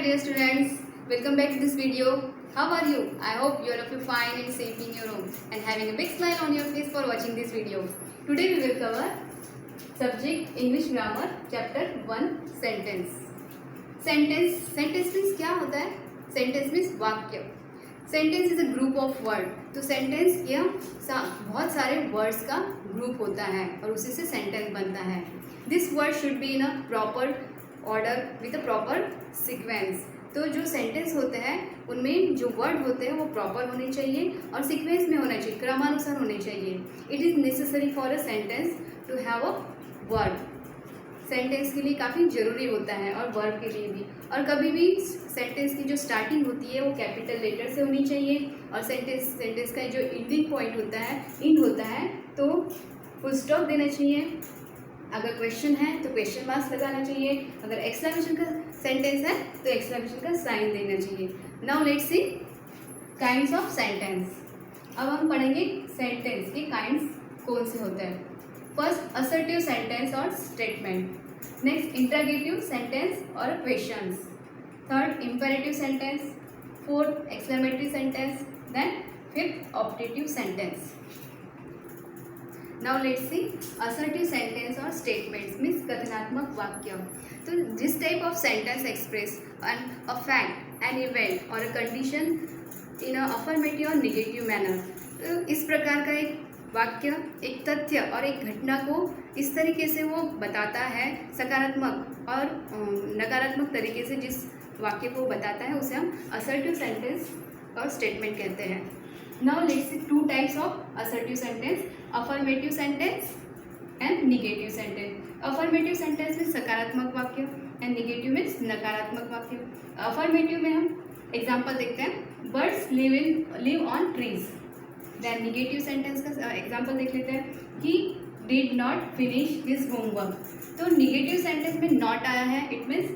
dear students, welcome back to this video. How are you? I hope you all of you fine and safe in your home and having a big smile on your face for watching this video. Today we will cover subject English grammar chapter 1 sentence. Sentence means क्या होता है? Sentence means वाक्य. Sentence is a group of word. तो sentence यह बहुत सारे words का group होता है और उसी से sentence बनता है. This word should be in a proper order with a proper sequence. तो जो सेंटेंस होते हैं उनमें जो वर्ड होते हैं वो प्रॉपर होने चाहिए और सीक्वेंस में होना चाहिए, क्रमानुसार होने चाहिए. It is necessary for a sentence to have a word. Sentence के लिए काफ़ी ज़रूरी होता है और वर्ड के लिए भी. और कभी भी सेंटेंस की जो स्टार्टिंग होती है वो कैपिटल लेटर से होनी चाहिए और सेंटेंस का जो एंडिंग पॉइंट होता है, एंड होता है, तो फुल स्टॉप देना चाहिए. अगर क्वेश्चन है तो क्वेश्चन मार्क्स लगाना चाहिए. अगर एक्सक्लेमेशन का सेंटेंस है तो एक्सक्लेमेशन का साइन देना चाहिए. Now let's C kinds of sentence. अब हम पढ़ेंगे सेंटेंस के काइंड्स कौन से होते हैं. फर्स्ट असर्टिव सेंटेंस और स्टेटमेंट. नेक्स्ट इंटरगेटिव सेंटेंस और questions. Third imperative sentence. Fourth exclamatory sentence. Then fifth optative sentence. Now let's see assertive sentence or statements means कथनात्मक वाक्य. तो जिस type of sentence express a fact, an event or a condition in a affirmative और negative manner. तो इस प्रकार का एक वाक्य एक तथ्य और एक घटना को इस तरीके से वो बताता है, सकारात्मक और नकारात्मक तरीके से जिस वाक्य को बताता है उसे हम assertive sentence और स्टेटमेंट कहते हैं. Now let's see two types of assertive sentence, affirmative sentence and negative sentence. Affirmative sentence में सकारात्मक वाक्य and negative में नकारात्मक वाक्य. Affirmative में हम एग्जाम्पल देखते हैं, birds live on trees. Then negative sentence का एग्जाम्पल देख लेते हैं, he did not finish his homework. तो negative sentence में not आया है, it means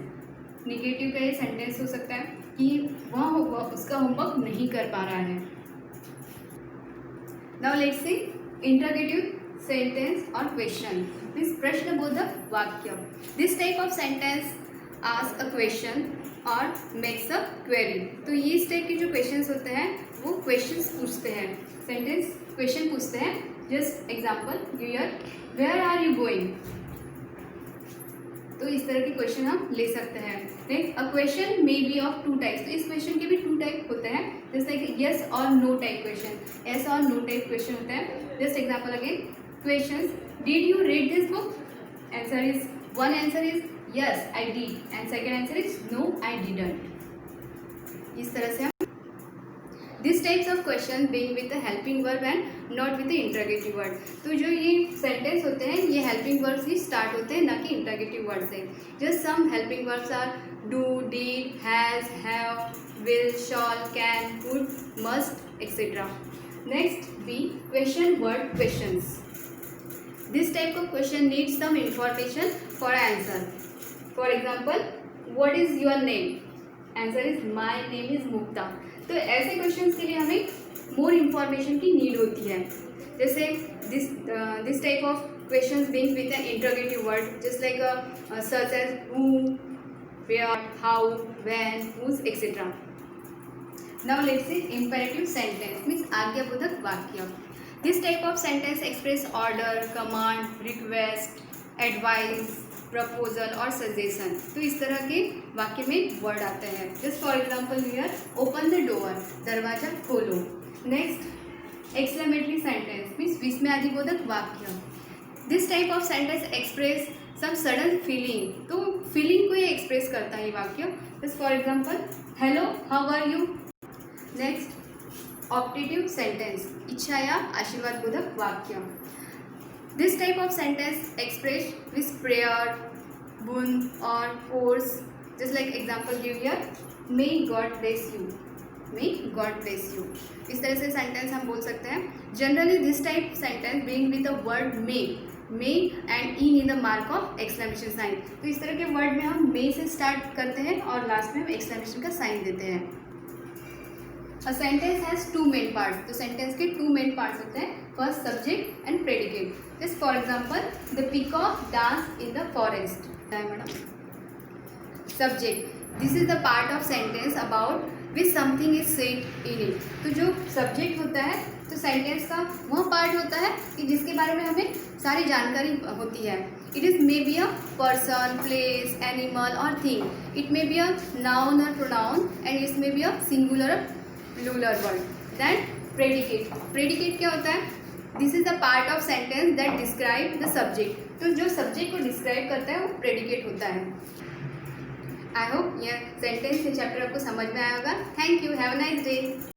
negative का ये sentence हो सकता है कि वह उसका होमवर्क नहीं कर पा रहा है. Now let's see interrogative sentence or question means प्रश्नबोधक वाक्य. This type of sentence asks a question or makes a query. तो ये इस टाइप के जो questions होते हैं वो questions पूछते हैं, sentence question पूछते हैं. Just example here, where are you going? तो इस तरह के क्वेश्चन हम ले सकते हैं. Next a question may be of two types. तो इस क्वेश्चन के भी टू टाइप होते हैं, जैसे कि यस और नो टाइप क्वेश्चन. यस और नो टाइप क्वेश्चन होते हैं. Just example again, questions, did you read this book? Answer is, one answer is yes I did and second answer is no I didn't. इस तरह से हम this types of question being with the helping verb and not with the interrogative word. तो जो ये sentence होते हैं ये हेल्पिंग वर्ब से स्टार्ट होते हैं, ना कि इंटरोगेटिव वर्ड से. Just some helping verbs are do, did, has, have, will, shall, can, would, must, etcetera. Next B question word questions. This type of question needs some information for answer. For example, what is your name? Answer is my name is Mukta. तो ऐसे questions के लिए हमें more information की need होती है. जैसे this type of questions being with an interrogative word just like such as who, where, how, when, whose, etcetera. Now let's see imperative sentence means आज्ञाबोधक वाक्य. This type of sentence express order, command, request, advice, proposal और suggestion. तो इस तरह के वाक्य में word आते हैं. Just for example here, open the door, दरवाजा खोलो. नेक्स्ट एक्सक्लेमेटरी सेंटेंस मीन्स विस्मयादिबोधक वाक्य. This type of sentence express some sudden feeling. तो फीलिंग को ये एक्सप्रेस करता है ये वाक्य. Just for example, hello, how are you. Next optative sentence, इच्छा या आशीर्वाद बोधक वाक्य. This type of sentence expressed with prayer, boon or force. Just like example give here, may God bless you. May God bless you. इस तरह से sentence हम बोल सकते हैं. Generally this type sentence being with the word may and in the mark of exclamation sign. तो इस तरह के वर्ड में हम मे से स्टार्ट करते हैं और लास्ट में हम एक्सक्लेमेशन का साइन देते हैं. A sentence has two main parts. तो सेंटेंस के टू मेन पार्ट्स होते हैं, first subject and predicate. Just for example, the peacock dance in the forest. Madam subject this is the part of sentence about which something is said in it. तो जो subject होता है, तो sentence का वह part होता है कि जिसके बारे में हमें सारी जानकारी होती है। It is may be a person, place, animal और thing. It may be a noun और pronoun and it may be a singular और plural word. Then predicate. Predicate क्या होता है? This is the part of sentence that describe the subject. तो जो subject को describe करता है वो प्रेडिकेट होता है। आई होप यह सेंटेंस, ये चैप्टर आपको समझ में आया होगा। Thank you, have a nice day.